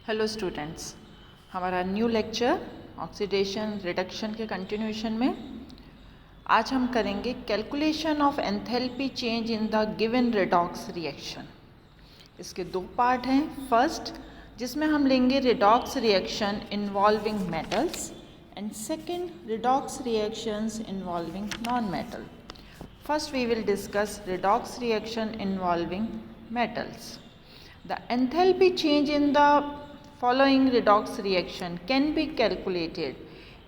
Hello students, हमारा new lecture oxidation reduction के continuation में आज हम करेंगे calculation of enthalpy change in the given redox reaction. इसके दो पार्ट हैं। फर्स्ट, जिसमें हम लेंगे redox reaction involving metals, and second redox reactions involving non metal. First we will discuss redox reaction involving metals. The enthalpy change in the following redox reaction can be calculated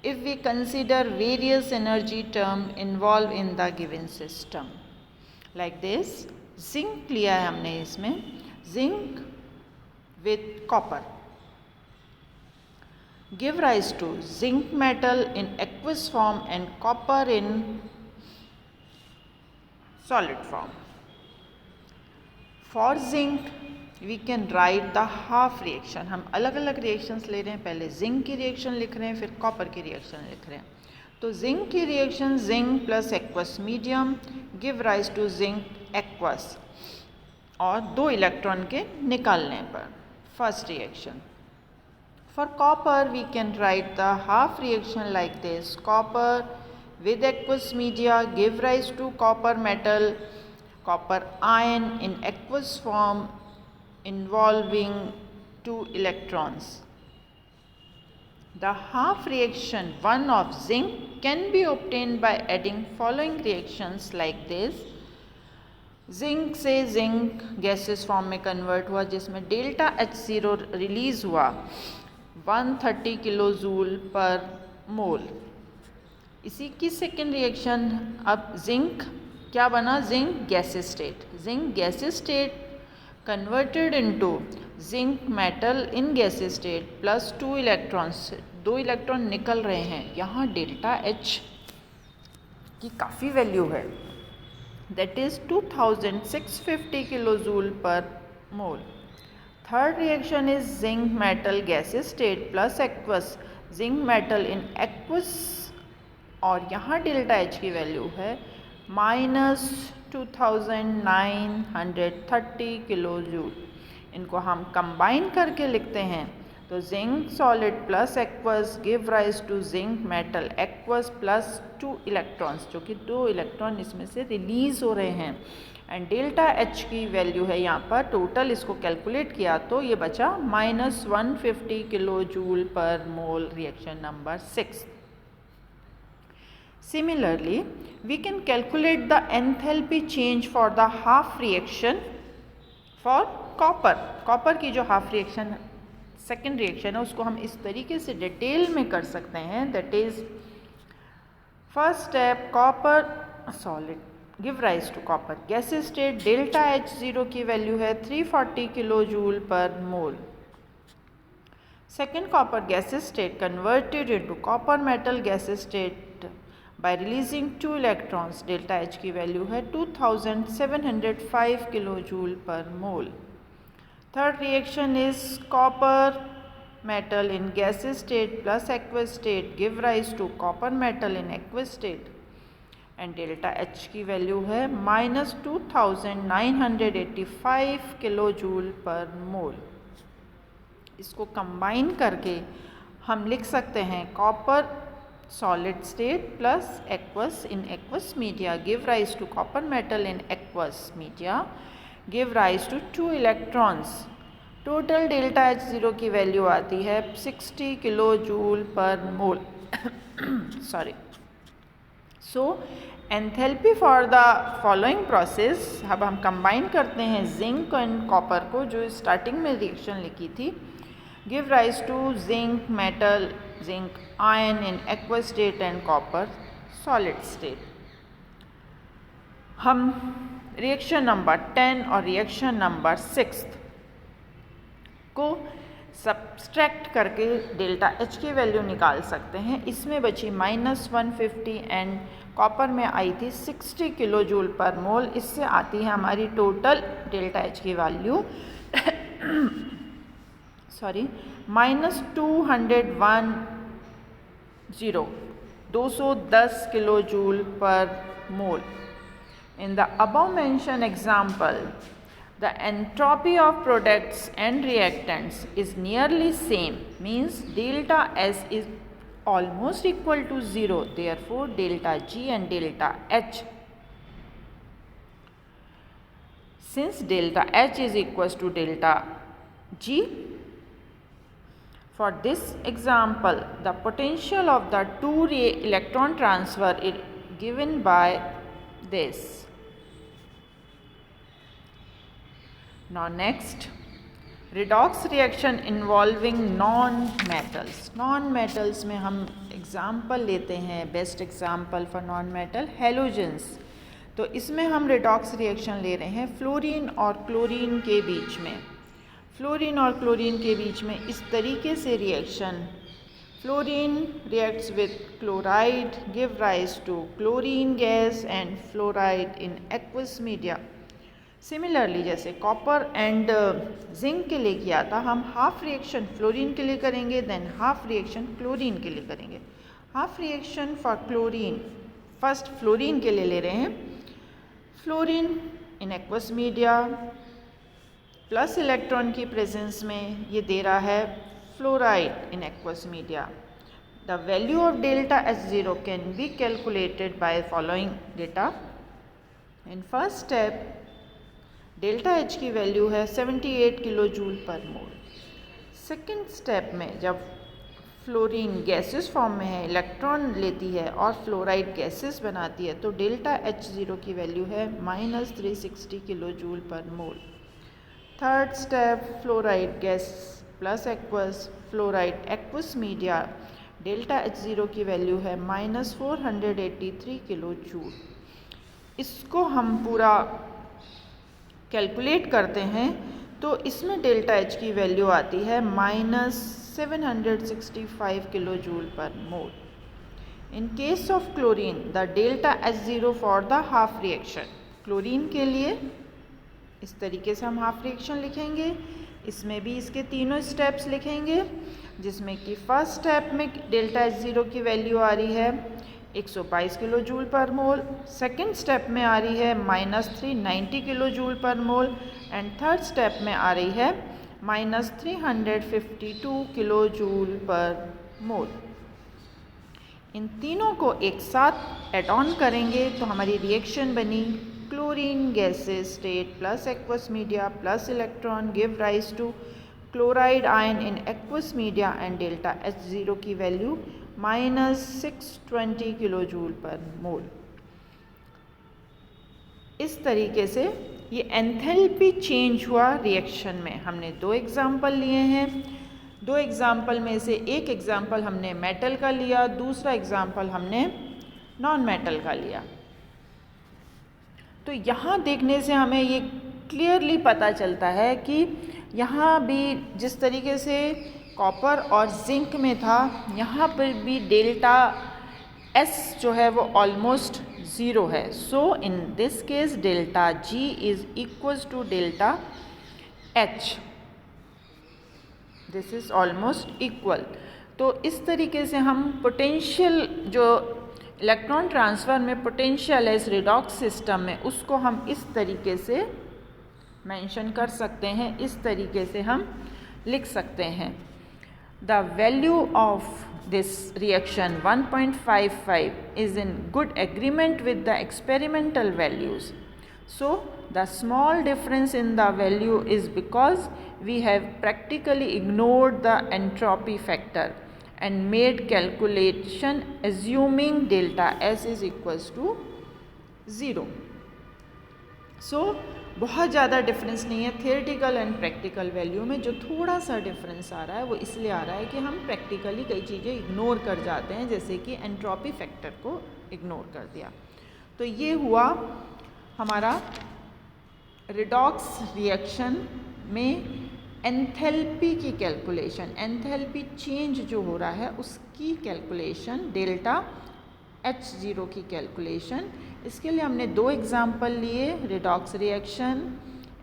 if we consider various energy terms involved in the given system. Like this, zinc लिया है हमने इसमें, zinc with copper give rise to zinc metal in aqueous form and copper in solid form. For zinc we can write the half reaction. हम अलग अलग reactions ले रहे हैं, पहले जिंक की रिएक्शन लिख रहे हैं, फिर कॉपर की रिएक्शन लिख रहे हैं। तो जिंक की reaction zinc plus aqueous medium give rise to zinc aqueous, और 2 इलेक्ट्रॉन के निकालने पर first reaction. For copper we can write the half reaction like this, copper with aqueous media give rise to copper metal, copper ion in aqueous form involving 2 electrons. The half reaction 1 of zinc can be obtained by adding following reactions like this. Zinc से zinc gases form में convert हुआ, जिसमें delta H0 release हुआ 130 kilo joule per मोल। इसी की second reaction, अब zinc क्या बना, zinc gases state, zinc gases state converted into zinc metal in gaseous state plus 2 electrons, 2 electron निकल रहे हैं। यहाँ डेल्टा H की काफ़ी वैल्यू है, that is 2650 kilo joule per mole. Third reaction is zinc metal gaseous state plus aqueous zinc metal in aqueous, और यहाँ delta H की वैल्यू है -2930 किलो जूल। इनको हम कंबाइन करके लिखते हैं तो zinc solid plus aqueous give rise to zinc metal aqueous plus 2 electrons, जो कि 2 इलेक्ट्रॉन इसमें से रिलीज हो रहे हैं, एंड डेल्टा H की वैल्यू है यहाँ पर टोटल। इसको कैलकुलेट किया तो ये बचा -150 kilo joule per mole, reaction number 6। Similarly, we can calculate the enthalpy change for the half reaction for copper. Copper की जो half reaction सेकेंड रिएक्शन है उसको हम इस तरीके से डिटेल में कर सकते हैं, that is first step copper solid give rise to copper gaseous state, delta H0 की वैल्यू है 340 kilo joule per mole. Second copper gaseous state converted into copper metal gaseous state by releasing 2 electrons, delta H की value है 2705 kilo joule per mole. Third reaction is copper metal in gaseous state plus aqueous state give rise to copper metal in aqueous state, and delta H की value है -2985 kilo joule per मोल। इसको combine करके हम लिख सकते हैं copper solid state plus aqueous in aqueous media give rise to copper metal in aqueous media give rise to 2 electrons. Total delta H0 की value आती है 60 kilo joule per mole. Sorry. So enthalpy for the following process, अब हम combine करते हैं zinc and copper को, जो starting में रिएक्शन लिखी थी, give rise to zinc metal zinc ion in aqueous state and copper solid state. हम रिएक्शन नंबर 10 और रिएक्शन नंबर 6 को सब्सट्रैक्ट करके डेल्टा H की वैल्यू निकाल सकते हैं। इसमें बची -150 एंड कॉपर में आई थी 60 किलो जूल पर मोल। इससे आती है हमारी टोटल डेल्टा H की value -210 kilo joule per mole. In the above mentioned example, the entropy of products and reactants is nearly same, means delta S is almost equal to 0, therefore delta G and delta H, since delta H is equals to delta G. For this example, the potential of the two electron transfer is given by this. Now next, redox reaction involving non-metals. Non-metals में हम example लेते हैं, best example for non metal halogens. तो इसमें हम redox reaction ले रहे हैं फ्लोरीन और क्लोरीन के बीच में. फ्लोरीन और क्लोरीन के बीच में इस तरीके से reaction, fluorine reacts with chloride, give rise to chlorine gas and fluoride in aqueous media. Similarly जैसे कॉपर एंड जिंक के लिए किया था, हम हाफ रिएक्शन फ्लोरीन के लिए करेंगे, देन हाफ रिएक्शन क्लोरीन के लिए करेंगे. Half reaction for chlorine, first fluorine के लिए ले रहे हैं. फ्लोरीन इन एक्वस मीडिया प्लस इलेक्ट्रॉन की प्रेजेंस में ये दे रहा है fluoride in aqueous media. The value of delta H0 can be calculated by following data. In first step delta H की वैल्यू है 78 kilo joule per mole. Second step में जब fluorine gases form में है, इलेक्ट्रॉन लेती है और fluoride gases बनाती है, तो डेल्टा H0 की वैल्यू है -360 kilo joule per mole. Third step fluoride gas plus aqueous, fluoride aqueous media, delta H0 की वैल्यू है -483 किलो जूल. इसको हम पूरा कैलकुलेट करते हैं तो इसमें डेल्टा H की वैल्यू आती है -765 kilo joule per mole. In case of chlorine the delta H0 for the half reaction, chlorine के लिए इस तरीके से हम हाफ रिएक्शन लिखेंगे. इसमें भी इसके तीनों स्टेप्स लिखेंगे, जिसमें कि फर्स्ट स्टेप में डेल्टा H0 की वैल्यू आ रही है 122 kilo joule per mole, second step में आ रही है -390 kilo joule per mole and third step में आ रही है -352 किलो जूल पर मोल. इन तीनों को एक साथ एड ऑन करेंगे तो हमारी रिएक्शन बनी chlorine gaseous state plus aqueous media plus electron give rise to chloride ion in aqueous media and delta H0 की वैल्यू -620 किलो जूल पर मोल. इस तरीके से ये एंथैल्पी चेंज हुआ रिएक्शन में. हमने दो एग्जाम्पल लिए हैं. दो एग्जाम्पल में से एक एग्जाम्पल हमने मेटल का लिया, दूसरा एग्जाम्पल हमने नॉन मेटल का लिया. तो यहाँ देखने से हमें ये क्लियरली पता चलता है कि यहाँ भी जिस तरीके से कॉपर और जिंक में था, यहाँ पर भी डेल्टा S जो है वो ऑलमोस्ट 0 है. So in this case delta G is equals to delta H. This is almost equal. तो इस तरीके से हम पोटेंशियल जो इलेक्ट्रॉन ट्रांसफ़र में पोटेंशियल है इस रिडॉक्स सिस्टम में, उसको हम इस तरीके से मेंशन कर सकते हैं, इस तरीके से हम लिख सकते हैं. The value of this reaction 1.55 is in good agreement with the experimental values. So the small difference in the value is because we have practically ignored the entropy factor and made calculation assuming delta S is equals to 0. So बहुत ज़्यादा difference नहीं है theoretical and practical value में. जो थोड़ा सा difference आ रहा है वो इसलिए आ रहा है कि हम प्रैक्टिकली कई चीज़ें इग्नोर कर जाते हैं, जैसे कि एंट्रोपी फैक्टर को इग्नोर कर दिया. तो ये हुआ हमारा रिडॉक्स रिएक्शन में एंथैल्पी की कैलकुलेशन, एंथैल्पी चेंज जो हो रहा है उसकी कैलकुलेशन, डेल्टा H0 की कैलकुलेशन. इसके लिए हमने दो एग्जाम्पल लिए. रिडॉक्स रिएक्शन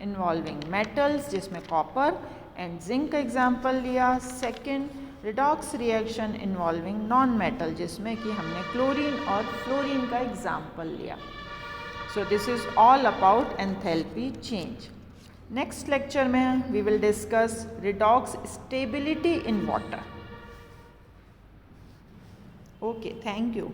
इन्वॉल्विंग मेटल्स जिसमें कॉपर एंड जिंक का एग्जाम्पल लिया. Second redox reaction involving non metal जिसमें कि हमने क्लोरीन और फ्लोरीन का एग्जाम्पल लिया. So this is all about enthalpy change. Next lecture में we will discuss redox stability in water. Okay, thank you.